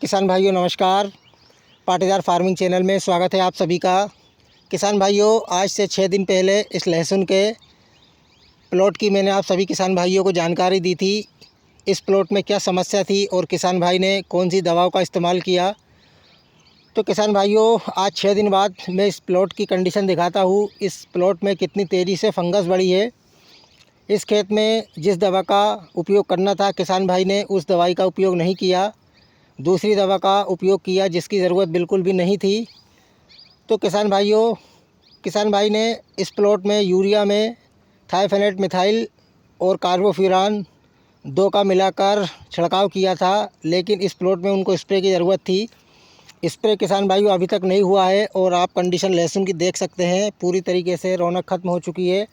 किसान भाइयों नमस्कार। पाटीदार फार्मिंग चैनल में स्वागत है आप सभी का। किसान भाइयों, आज से 6 दिन पहले इस लहसुन के प्लॉट की मैंने आप सभी किसान भाइयों को जानकारी दी थी। इस प्लॉट में क्या समस्या थी और किसान भाई ने कौन सी दवाओं का इस्तेमाल किया। तो किसान भाइयों, आज 6 दिन बाद मैं इस प्लॉट की कंडीशन दिखाता हूँ। इस प्लॉट में कितनी तेज़ी से फंगस बढ़ी है। इस खेत में जिस दवा का उपयोग करना था किसान भाई ने उस दवाई का उपयोग नहीं किया, दूसरी दवा का उपयोग किया जिसकी ज़रूरत बिल्कुल भी नहीं थी। तो किसान भाई ने इस प्लॉट में यूरिया में थाइफेनेट मिथाइल और कार्बोफ्यूरान 2 का मिलाकर छिड़काव किया था, लेकिन इस प्लॉट में उनको स्प्रे की ज़रूरत थी। स्प्रे किसान भाइयों अभी तक नहीं हुआ है और आप कंडीशन लहसुन की देख सकते हैं। पूरी तरीके से रौनक ख़त्म हो चुकी है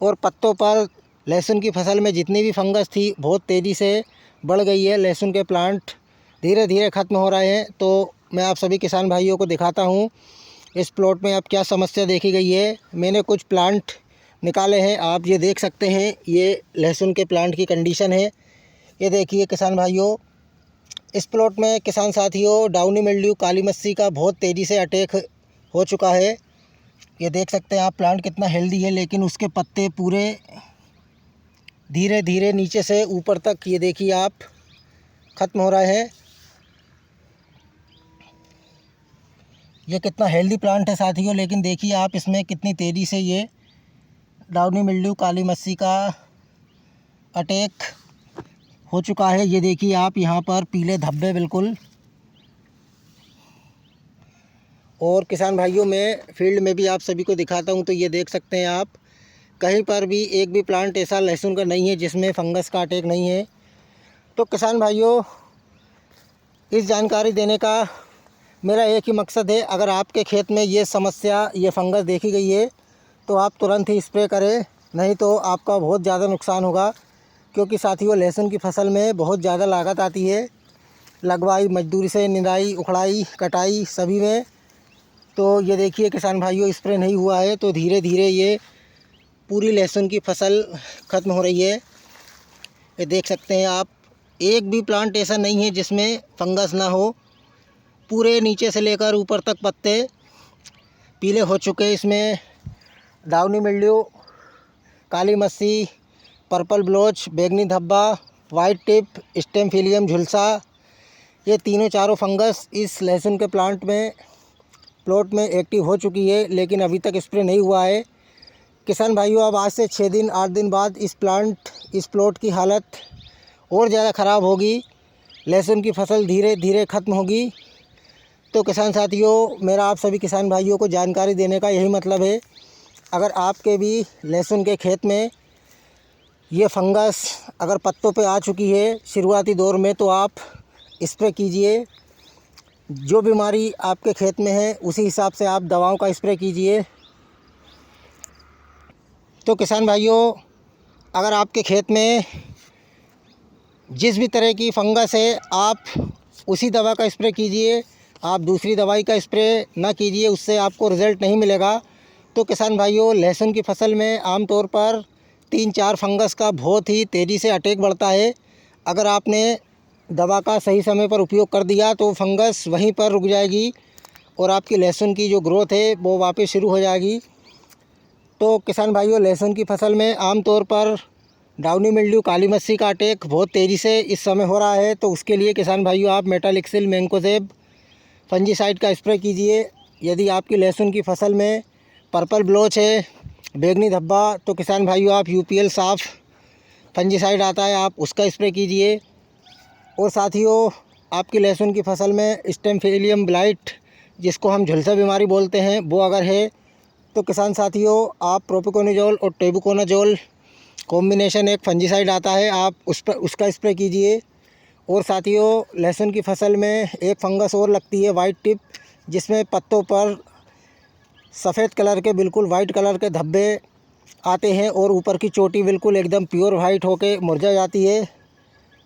और पत्तों पर लहसुन की फसल में जितनी भी फंगस थी बहुत तेज़ी से बढ़ गई है। लहसुन के प्लांट धीरे धीरे ख़त्म हो रहे हैं। तो मैं आप सभी किसान भाइयों को दिखाता हूँ इस प्लॉट में अब क्या समस्या देखी गई है। मैंने कुछ प्लांट निकाले हैं, आप ये देख सकते हैं। ये लहसुन के प्लांट की कंडीशन है। ये देखिए किसान भाइयों, इस प्लॉट में किसान साथियों डाउनी मिल्ड्यू काली मस्सी का बहुत तेज़ी से अटैक हो चुका है। ये देख सकते हैं आप, प्लांट कितना हेल्दी है, लेकिन उसके पत्ते पूरे धीरे धीरे नीचे से ऊपर तक ये देखिए आप ख़त्म हो रहे हैं। ये कितना हेल्दी प्लांट है साथियों, लेकिन देखिए आप इसमें कितनी तेज़ी से ये डाउनी मिल्ड्यू काली मस्सी का अटैक हो चुका है। ये देखिए आप, यहाँ पर पीले धब्बे बिल्कुल। और किसान भाइयों, मैं फील्ड में भी आप सभी को दिखाता हूँ। तो ये देख सकते हैं आप, कहीं पर भी एक भी प्लांट ऐसा लहसुन का नहीं है जिसमें फंगस का अटैक नहीं है। तो किसान भाइयों, इस जानकारी देने का मेरा एक ही मकसद है, अगर आपके खेत में ये समस्या, ये फंगस देखी गई है तो आप तुरंत ही स्प्रे करें, नहीं तो आपका बहुत ज़्यादा नुकसान होगा। क्योंकि साथियों लहसुन की फसल में बहुत ज़्यादा लागत आती है, लगवाई, मजदूरी से निराई, उखड़ाई, कटाई सभी में। तो ये देखिए किसान भाइयों, स्प्रे नहीं हुआ है तो धीरे धीरे ये पूरी लहसुन की फसल ख़त्म हो रही है। ये देख सकते हैं आप, एक भी प्लांट ऐसा नहीं है जिसमें फंगस ना हो। पूरे नीचे से लेकर ऊपर तक पत्ते पीले हो चुके। इसमें डाउनी मिल्ड्यू, काली मस्सी, पर्पल ब्लोच, बैंगनी धब्बा, वाइट टिप, स्टेम फिलियम झुलसा, ये तीनों चारों फंगस इस लहसुन के प्लॉट में एक्टिव हो चुकी है, लेकिन अभी तक स्प्रे नहीं हुआ है। किसान भाइयों, अब आज से 6 दिन 8 दिन बाद इस प्लॉट की हालत और ज़्यादा ख़राब होगी। लहसुन की फसल धीरे धीरे ख़त्म होगी। तो किसान साथियों, मेरा आप सभी किसान भाइयों को जानकारी देने का यही मतलब है, अगर आपके भी लहसुन के खेत में ये फंगस अगर पत्तों पे आ चुकी है शुरुआती दौर में, तो आप स्प्रे कीजिए। जो बीमारी आपके खेत में है उसी हिसाब से आप दवाओं का स्प्रे कीजिए। तो किसान भाइयों, अगर आपके खेत में जिस भी तरह की फंगस है आप उसी दवा का स्प्रे कीजिए, आप दूसरी दवाई का स्प्रे ना कीजिए, उससे आपको रिज़ल्ट नहीं मिलेगा। तो किसान भाइयों, लहसुन की फसल में आमतौर पर 3-4 फंगस का बहुत ही तेज़ी से अटैक बढ़ता है। अगर आपने दवा का सही समय पर उपयोग कर दिया तो फंगस वहीं पर रुक जाएगी और आपकी लहसुन की जो ग्रोथ है वो वापस शुरू हो जाएगी। तो किसान भाइयों, लहसुन की फसल में आमतौर पर डाउनी मिल्ड्यू काली मस्सी का अटैक बहुत तेज़ी से इस समय हो रहा है। तो उसके लिए किसान भाइयों आप मेटालिक्सिल मैंकोजेब फंजीसाइड का स्प्रे कीजिए। यदि आपकी लहसुन की फसल में पर्पल ब्लोच है, बैंगनी धब्बा, तो किसान भाइयों आप यूपीएल साफ फंजीसाइड आता है, आप उसका स्प्रे कीजिए। और साथियों, आपकी लहसुन की फसल में स्टेम फिलियम ब्लाइट, जिसको हम झुलसा बीमारी बोलते हैं, वो अगर है तो किसान साथियों आप प्रोपिकोनाजोल और टेबुकोनाजोल कॉम्बिनेशन एक फंजीसाइड आता है, आप उसका स्प्रे कीजिए। और साथियों, लहसुन की फसल में एक फंगस और लगती है वाइट टिप, जिसमें पत्तों पर सफ़ेद कलर के बिल्कुल वाइट कलर के धब्बे आते हैं और ऊपर की चोटी बिल्कुल एकदम प्योर वाइट होके मुरझा जाती है।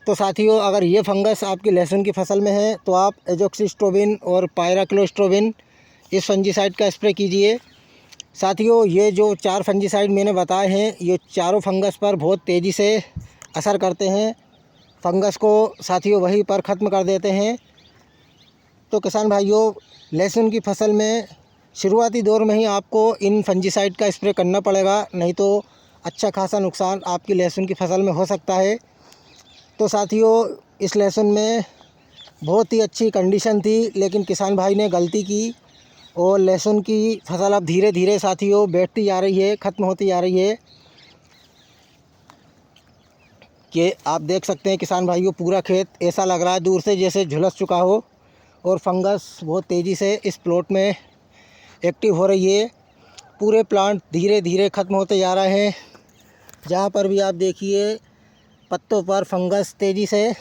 तो साथियों, अगर ये फंगस आपकी लहसुन की फसल में है तो आप एजोक्सिस्ट्रोबिन और पायराक्लोस्ट्रोबिन इस फंजीसाइड का स्प्रे कीजिए। साथियों, ये जो 4 फंजीसाइड मैंने बताए हैं, ये चारों फंगस पर बहुत तेज़ी से असर करते हैं। फंगस को साथियों वहीं पर ख़त्म कर देते हैं। तो किसान भाइयों, लहसुन की फसल में शुरुआती दौर में ही आपको इन फंजीसाइड का स्प्रे करना पड़ेगा, नहीं तो अच्छा खासा नुकसान आपकी लहसुन की फसल में हो सकता है। तो साथियों, इस लहसुन में बहुत ही अच्छी कंडीशन थी, लेकिन किसान भाई ने गलती की और लहसुन की फसल अब धीरे धीरे साथियों बैठती जा रही है, ख़त्म होती जा रही है। कि आप देख सकते हैं किसान भाइयों, पूरा खेत ऐसा लग रहा है दूर से जैसे झुलस चुका हो, और फंगस बहुत तेज़ी से इस प्लॉट में एक्टिव हो रही है। पूरे प्लांट धीरे धीरे ख़त्म होते जा रहे हैं। जहाँ पर भी आप देखिए, पत्तों पर फंगस तेज़ी से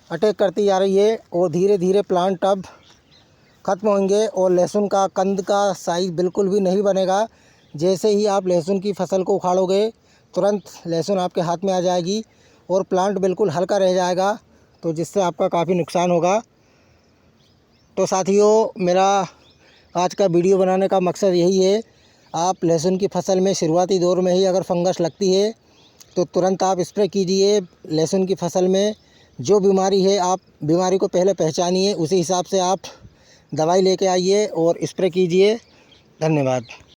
अटैक करती जा रही है और धीरे धीरे प्लांट अब ख़त्म होंगे और लहसुन का कंद का साइज़ बिल्कुल भी नहीं बनेगा। जैसे ही आप लहसुन की फसल को उखाड़ोगे, तुरंत लहसुन आपके हाथ में आ जाएगी और प्लांट बिल्कुल हल्का रह जाएगा, तो जिससे आपका काफ़ी नुकसान होगा। तो साथियों, मेरा आज का वीडियो बनाने का मकसद यही है, आप लहसुन की फसल में शुरुआती दौर में ही अगर फंगस लगती है तो तुरंत आप स्प्रे कीजिए। लहसुन की फसल में जो बीमारी है, आप बीमारी को पहले पहचानिए, उसी हिसाब से आप दवाई लेके आइए और स्प्रे कीजिए। धन्यवाद।